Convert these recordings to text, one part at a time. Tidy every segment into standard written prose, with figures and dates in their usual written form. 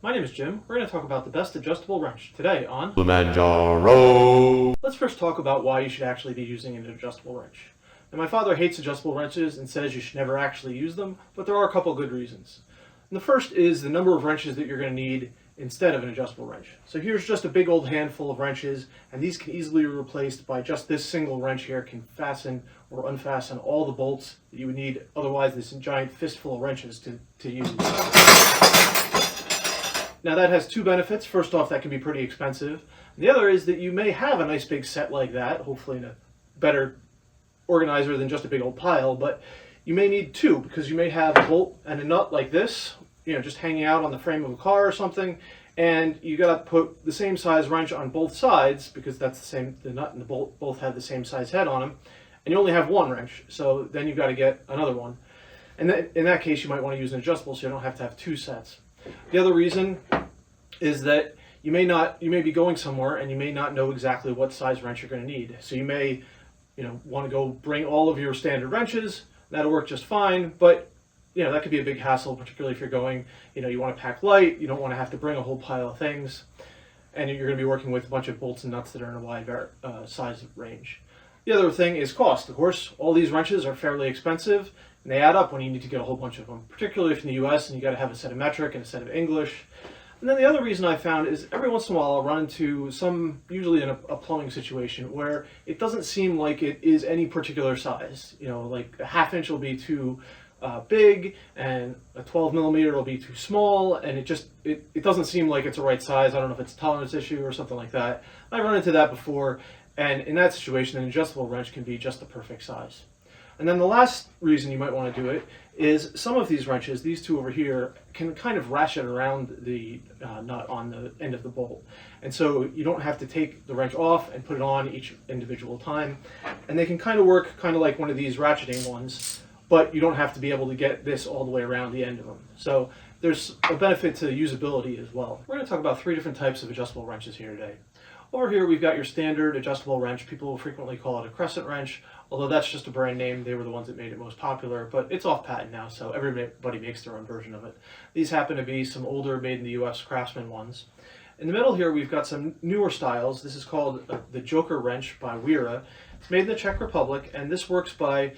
My name is Jim. We're going to talk about the best adjustable wrench today on Kilimanjaro. Let's first talk about why you should actually be using an adjustable wrench. Now, my father hates adjustable wrenches and says you should never actually use them, but there are a couple good reasons. And the first is the number of wrenches that you're going to need instead of an adjustable wrench. So here's just a big old handful of wrenches, and these can easily be replaced by just this single wrench here can fasten or unfasten all the bolts that you would need otherwise this giant fistful of wrenches to use. Now that has two benefits. First off, that can be pretty expensive. The other is that you may have a nice big set like that, hopefully in a better organizer than just a big old pile, but you may need two because you may have a bolt and a nut like this, just hanging out on the frame of a car or something, and you got to put the same size wrench on both sides because that's the nut and the bolt both have the same size head on them, and you only have one wrench, so then you've got to get another one. And in that case, you might want to use an adjustable so you don't have to have two sets. The other reason is that you may be going somewhere and you may not know exactly what size wrench you're going to need. So you may, want to go bring all of your standard wrenches. That'll work just fine, but that could be a big hassle, particularly if you're going, you want to pack light, you don't want to have to bring a whole pile of things, and you're going to be working with a bunch of bolts and nuts that are in a wide size range. The other thing is cost. Of course, all these wrenches are fairly expensive, and they add up when you need to get a whole bunch of them, particularly if in the US and you got to have a set of metric and a set of English. And then the other reason I found is every once in a while I'll run into usually in a plumbing situation, where it doesn't seem like it is any particular size. Like a ½ inch will be too big, and a 12 millimeter will be too small, and it doesn't seem like it's the right size. I don't know if it's a tolerance issue or something like that. I've run into that before, and in that situation, an adjustable wrench can be just the perfect size. And then the last reason you might want to do it is some of these wrenches, these two over here, can kind of ratchet around the nut on the end of the bolt. And so you don't have to take the wrench off and put it on each individual time. And they can kind of work kind of like one of these ratcheting ones, but you don't have to be able to get this all the way around the end of them. So there's a benefit to usability as well. We're going to talk about 3 different types of adjustable wrenches here today. Over here we've got your standard adjustable wrench. People will frequently call it a Crescent wrench, although that's just a brand name. They were the ones that made it most popular, but it's off patent now, so everybody makes their own version of it. These happen to be some older, made in the US Craftsman ones. In the middle here we've got some newer styles. This is called the Joker wrench by Wera. It's made in the Czech Republic, and this works by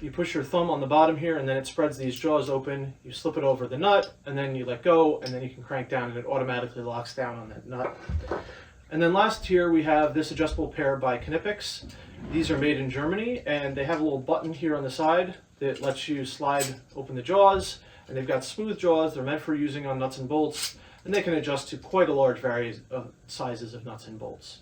you push your thumb on the bottom here, and then it spreads these jaws open. You slip it over the nut, and then you let go, and then you can crank down, and it automatically locks down on that nut. And then last here we have this adjustable pair by Knipex. These are made in Germany, and they have a little button here on the side that lets you slide open the jaws, and they've got smooth jaws. They're meant for using on nuts and bolts, and they can adjust to quite a large variety of sizes of nuts and bolts.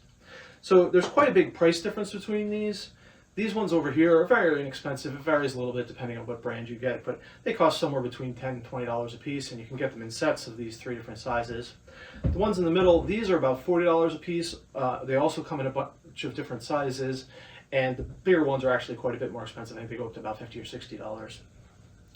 So there's quite a big price difference between these. These ones over here are very inexpensive. It varies a little bit depending on what brand you get, but they cost somewhere between $10 and $20 a piece, and you can get them in sets of these 3 different sizes. The ones in the middle, these are about $40 a piece. They also come in a bunch of different sizes, and the bigger ones are actually quite a bit more expensive. I think they go up to about $50 or $60.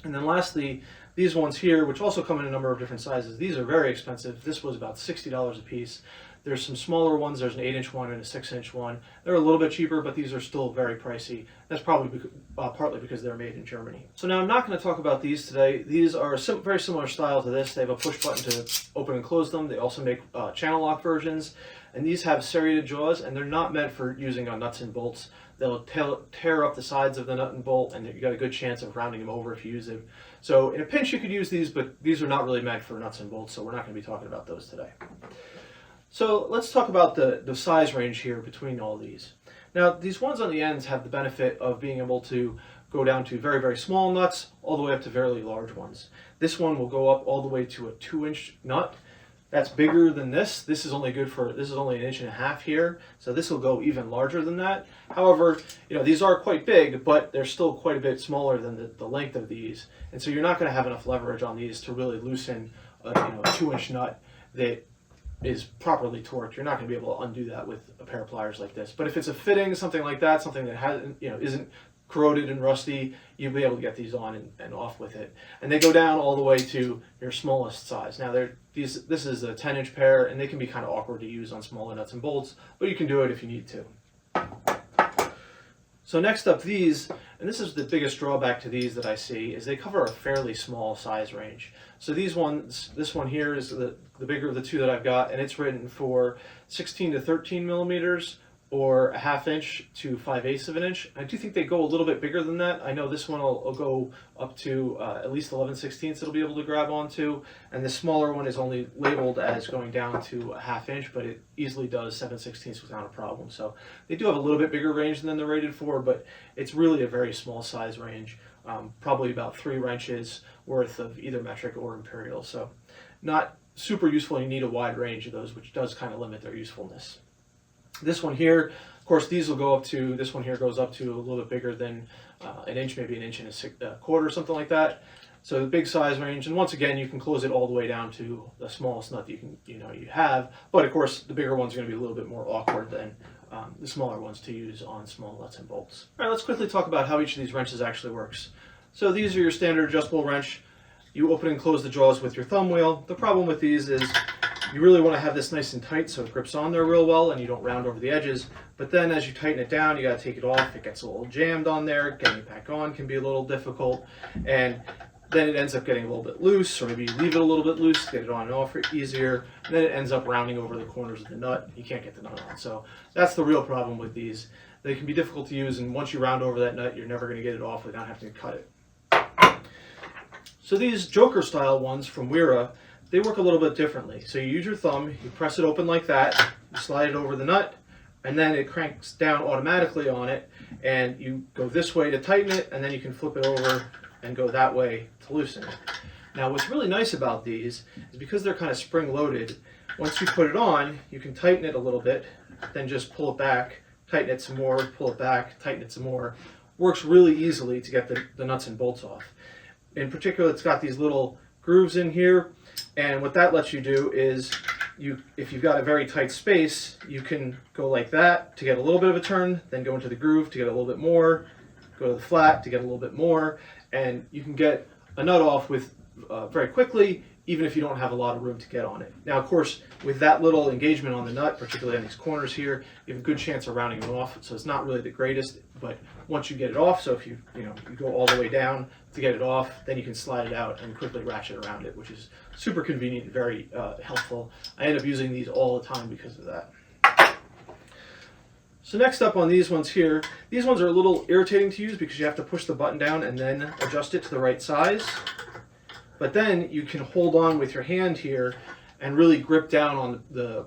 And then lastly, these ones here, which also come in a number of different sizes, these are very expensive. This was about $60 a piece. There's some smaller ones. There's an 8-inch one and a 6-inch one. They're a little bit cheaper, but these are still very pricey. That's probably partly because they're made in Germany. So now I'm not going to talk about these today. These are a very similar style to this. They have a push button to open and close them. They also make channel lock versions. And these have serrated jaws, and they're not meant for using on nuts and bolts. They'll tear up the sides of the nut and bolt, and you got a good chance of rounding them over if you use it. So in a pinch you could use these, but these are not really meant for nuts and bolts, so we're not going to be talking about those today. So let's talk about the size range here between all these. Now these ones on the ends have the benefit of being able to go down to very, very small nuts all the way up to very large ones. This one will go up all the way to a 2-inch nut. That's bigger than this. This is only good for, this is only 1.5 inches here, so this will go even larger than that. However, these are quite big, but they're still quite a bit smaller than the length of these, and so you're not going to have enough leverage on these to really loosen a 2-inch nut that is properly torqued. You're not going to be able to undo that with a pair of pliers like this. But if it's a fitting, something like that, something that hasn't, isn't corroded and rusty, you'll be able to get these on and off with it. And they go down all the way to your smallest size. Now this is a 10-inch pair, and they can be kind of awkward to use on smaller nuts and bolts, but you can do it if you need to. So next up, these, and this is the biggest drawback to these that I see, is they cover a fairly small size range. So these ones, this one here is the bigger of the two that I've got, and it's written for 16 to 13 millimeters, or a 1/2 inch to 5/8 of an inch. I do think they go a little bit bigger than that. I know this one will go up to at least 11/16 it'll be able to grab onto, and the smaller one is only labeled as going down to a 1/2 inch, but it easily does 7/16 without a problem. So they do have a little bit bigger range than they're rated for, but it's really a very small size range, probably about 3 wrenches worth of either metric or imperial. So not super useful. You need a wide range of those, which does kind of limit their usefulness. This one here, of course, these will go up to, this one here goes up to a little bit bigger than an inch, maybe an inch and a quarter, something like that. So the big size range, and once again, you can close it all the way down to the smallest nut that you have. But of course, the bigger one's going to be a little bit more awkward than the smaller ones to use on small nuts and bolts. All right, let's quickly talk about how each of these wrenches actually works. So these are your standard adjustable wrench. You open and close the jaws with your thumb wheel. The problem with these is you really want to have this nice and tight so it grips on there real well and you don't round over the edges. But then as you tighten it down, you got to take it off. It gets a little jammed on there. Getting it back on can be a little difficult. And then it ends up getting a little bit loose, or maybe you leave it a little bit loose, get it on and off easier. And then it ends up rounding over the corners of the nut. You can't get the nut on. So that's the real problem with these. They can be difficult to use, and once you round over that nut, you're never going to get it off without having to cut it. So these Joker style ones from Wera, they work a little bit differently. So you use your thumb, you press it open like that, you slide it over the nut, and then it cranks down automatically on it, and you go this way to tighten it, and then you can flip it over and go that way to loosen it. Now what's really nice about these is because they're kind of spring loaded, once you put it on, you can tighten it a little bit, then just pull it back, tighten it some more, pull it back, tighten it some more. Works really easily to get the nuts and bolts off. In particular, it's got these little grooves in here, and what that lets you do is, if you've got a very tight space, you can go like that to get a little bit of a turn, then go into the groove to get a little bit more, go to the flat to get a little bit more, and you can get a nut off with very quickly, even if you don't have a lot of room to get on it. Now, of course, with that little engagement on the nut, particularly on these corners here, you have a good chance of rounding it off. So it's not really the greatest, but once you get it off, so if you go all the way down to get it off, then you can slide it out and quickly ratchet around it, which is super convenient and very helpful. I end up using these all the time because of that. So next up on these ones here, these ones are a little irritating to use because you have to push the button down and then adjust it to the right size. But then you can hold on with your hand here and really grip down on the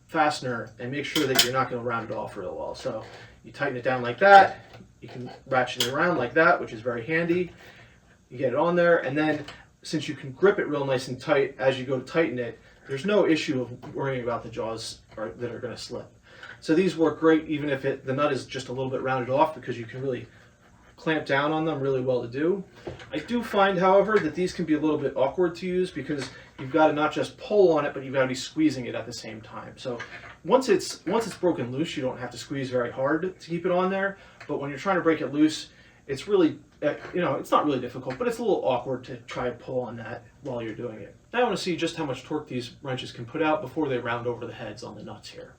fastener and make sure that you're not going to round it off real well. So you tighten it down like that. You can ratchet it around like that, which is very handy. You get it on there, and then since you can grip it real nice and tight as you go to tighten it, there's no issue of worrying about the jaws that are going to slip. So these work great even if the nut is just a little bit rounded off, because you can really clamp down on them really well to do. I do find, however, that these can be a little bit awkward to use because you've got to not just pull on it, but you've got to be squeezing it at the same time. So once it's broken loose, you don't have to squeeze very hard to keep it on there. But when you're trying to break it loose, it's really, it's not really difficult, but it's a little awkward to try and pull on that while you're doing it. Now I want to see just how much torque these wrenches can put out before they round over the heads on the nuts here.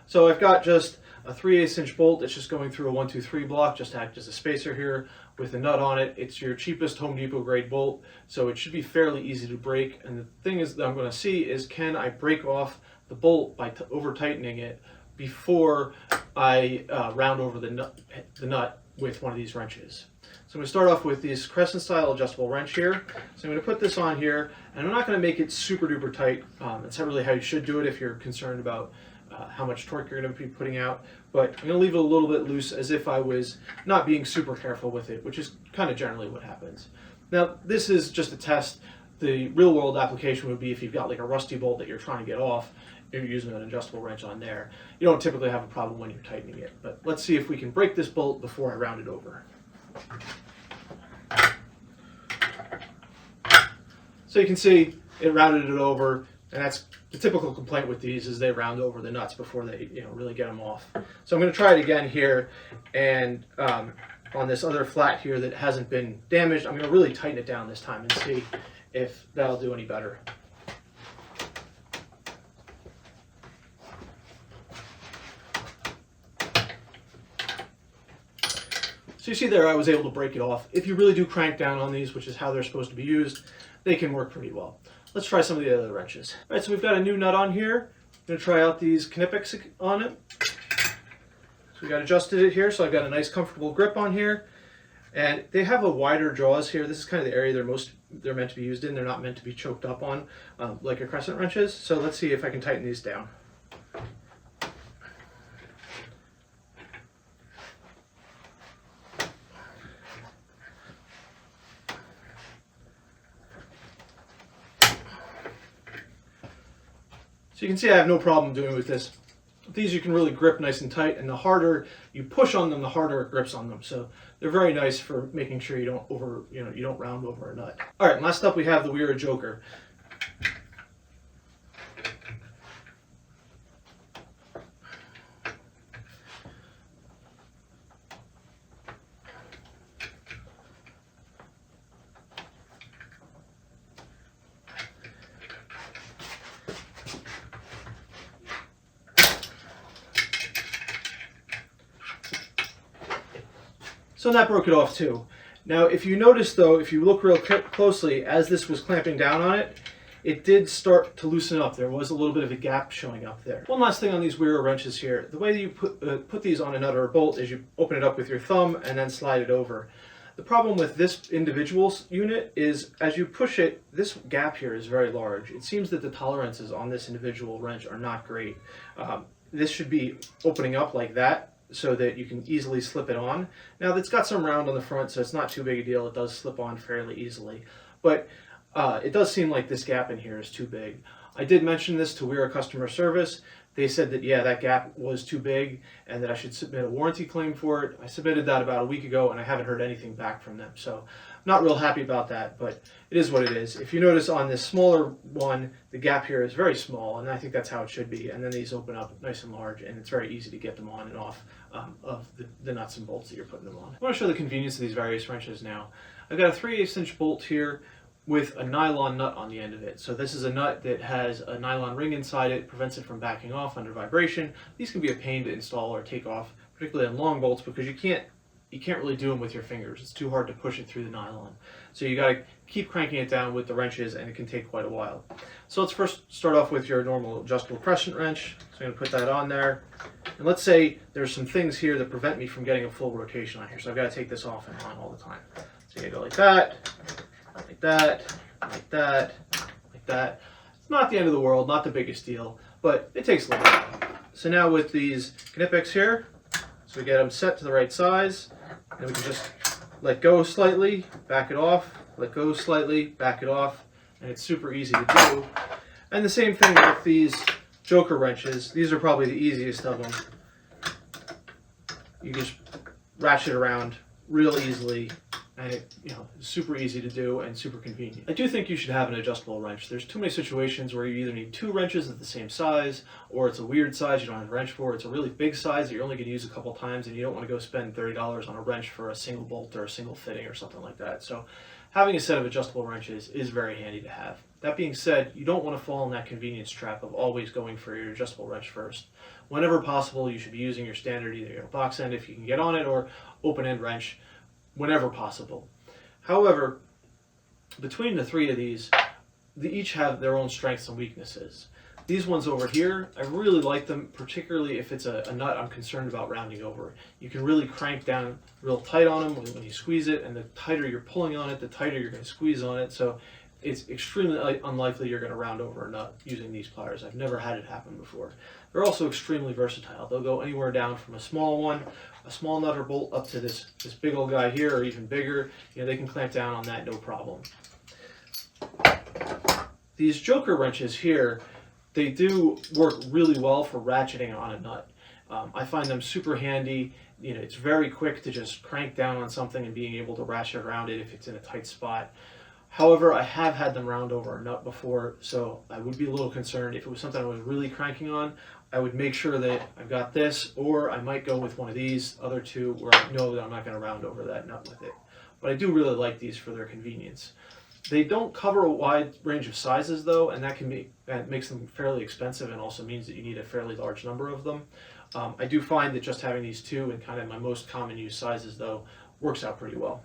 So I've got just a 3/8 inch bolt. It's just going through a 1, 2, 3 block, just to act as a spacer here with a nut on it. It's your cheapest Home Depot grade bolt, so it should be fairly easy to break. And the thing is that I'm going to see is, can I break off the bolt by over tightening it before I round over the nut with one of these wrenches. So I'm going to start off with this Crescent style adjustable wrench here. So I'm going to put this on here, and I'm not going to make it super duper tight. That's not really how you should do it if you're concerned about how much torque you're going to be putting out, but I'm going to leave it a little bit loose as if I was not being super careful with it, which is kind of generally what happens. Now this is just a test. The real world application would be if you've got like a rusty bolt that you're trying to get off, you're using an adjustable wrench on there. You don't typically have a problem when you're tightening it, but let's see if we can break this bolt before I round it over. So you can see it rounded it over, and that's the typical complaint with these, is they round over the nuts before they really get them off. So I'm going to try it again here, and on this other flat here that hasn't been damaged, I'm going to really tighten it down this time and see if that'll do any better. you see there, I was able to break it off. If you really do crank down on these, which is how they're supposed to be used, they can work pretty well. Let's try some of the other wrenches. All right, so we've got a new nut on here. I'm going to try out these Knipex on it. So we got adjusted it here, so I've got a nice comfortable grip on here. And they have a wider jaws here. This is kind of the area they're meant to be used in. They're not meant to be choked up on like a Crescent wrench is. So let's see if I can tighten these down. So you can see I have no problem doing with this. These you can really grip nice and tight, and the harder you push on them, the harder it grips on them. So they're very nice for making sure you don't round over a nut. All right, last up we have the Wera Joker. So that broke it off too. Now if you notice though, if you look real closely, as this was clamping down on it, it did start to loosen up. There was a little bit of a gap showing up there. One last thing on these Wera wrenches here. The way that you put these on a nut or a bolt is you open it up with your thumb and then slide it over. The problem with this individual unit is as you push it, this gap here is very large. It seems that the tolerances on this individual wrench are not great. This should be opening up like that, so that you can easily slip it on. Now it's got some round on the front, so it's not too big a deal. It does slip on fairly easily. But it does seem like this gap in here is too big. I did mention this to Wera customer service. They said that, yeah, that gap was too big and that I should submit a warranty claim for it. I submitted that about a week ago and I haven't heard anything back from them. So I'm not real happy about that, but it is what it is. If you notice on this smaller one, the gap here is very small, and I think that's how it should be. And then these open up nice and large, and it's very easy to get them on and off of the nuts and bolts that you're putting them on. I want to show the convenience of these various wrenches now. I've got a 3/8 inch bolt here with a nylon nut on the end of it. So this is a nut that has a nylon ring inside it, prevents it from backing off under vibration. These can be a pain to install or take off, particularly on long bolts, because you can't really do them with your fingers. It's too hard to push it through the nylon. So you got to keep cranking it down with the wrenches, and it can take quite a while. So let's first start off with your normal adjustable Crescent wrench. So I'm going to put that on there. And let's say there's some things here that prevent me from getting a full rotation on here. So I've got to take this off and on all the time. So you go like that, like that, like that, like that. It's not the end of the world, not the biggest deal, but it takes a little bit. So now with these Knipex here, so we get them set to the right size, and we can just let go slightly, back it off, let go slightly, back it off, and it's super easy to do. And the same thing with these Joker wrenches. These are probably the easiest of them. You just ratchet around real easily, and it's super easy to do and super convenient. I do think you should have an adjustable wrench. There's too many situations where you either need two wrenches at the same size, or it's a weird size you don't have a wrench for. It's a really big size that you're only going to use a couple times, and you don't want to go spend $30 on a wrench for a single bolt or a single fitting or something like that. So having a set of adjustable wrenches is very handy to have. That being said, you don't want to fall in that convenience trap of always going for your adjustable wrench first. Whenever possible, you should be using your standard, either your box end if you can get on it, or open end wrench whenever possible. However, between the three of these, they each have their own strengths and weaknesses. These ones over here, I really like them, particularly if it's a nut I'm concerned about rounding over. You can really crank down real tight on them when you squeeze it, and the tighter you're pulling on it, the tighter you're going to squeeze on it. So it's extremely unlikely you're going to round over a nut using these pliers. I've never had it happen before. They're also extremely versatile. They'll go anywhere down from a small one, a small nut or bolt, up to this big old guy here, or even bigger. They can clamp down on that no problem. These Joker wrenches here, they do work really well for ratcheting on a nut. I find them super handy. It's very quick to just crank down on something and being able to ratchet around it if it's in a tight spot. However, I have had them round over a nut before, so I would be a little concerned. If it was something I was really cranking on, I would make sure that I've got this, or I might go with one of these other two where I know that I'm not going to round over that nut with it. But I do really like these for their convenience. They don't cover a wide range of sizes though, and that makes them fairly expensive, and also means that you need a fairly large number of them. I do find that just having these two in kind of my most common use sizes though works out pretty well.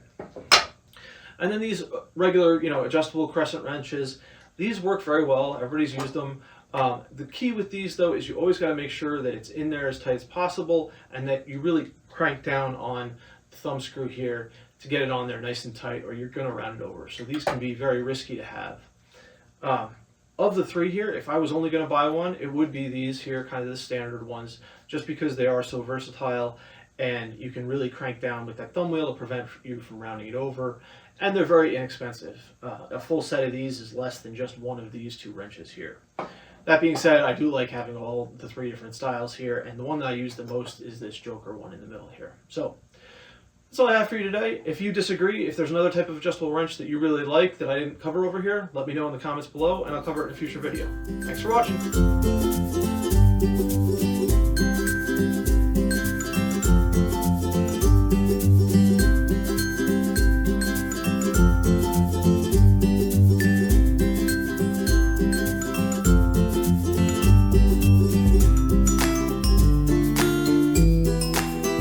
And then these regular, adjustable crescent wrenches, these work very well. Everybody's used them. The key with these, though, is you always got to make sure that it's in there as tight as possible and that you really crank down on the thumb screw here to get it on there nice and tight, or you're going to round it over. So these can be very risky to have. Of the three here, if I was only going to buy one, it would be these here, kind of the standard ones, just because they are so versatile and you can really crank down with that thumb wheel to prevent you from rounding it over. And they're very inexpensive. A full set of these is less than just one of these two wrenches here. That being said, I do like having all the three different styles here, and the one that I use the most is this Joker one in the middle here. So that's all I have for you today. If you disagree, if there's another type of adjustable wrench that you really like that I didn't cover over here, let me know in the comments below and I'll cover it in a future video. Thanks for watching.